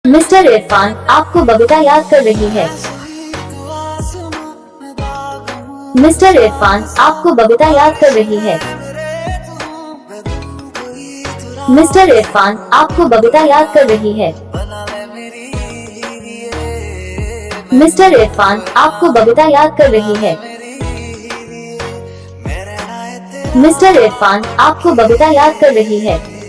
Mister Irfan, आपको बबीता याद कर रही है। मिस्टर इरफान, आपको बबीता याद कर रही है। मिस्टर इरफान, आपको बबीता याद कर रही है। मिस्टर इरफान, आपको बबीता याद कर रही है। मिस्टर इरफान, आपको बबीता याद कर रही है।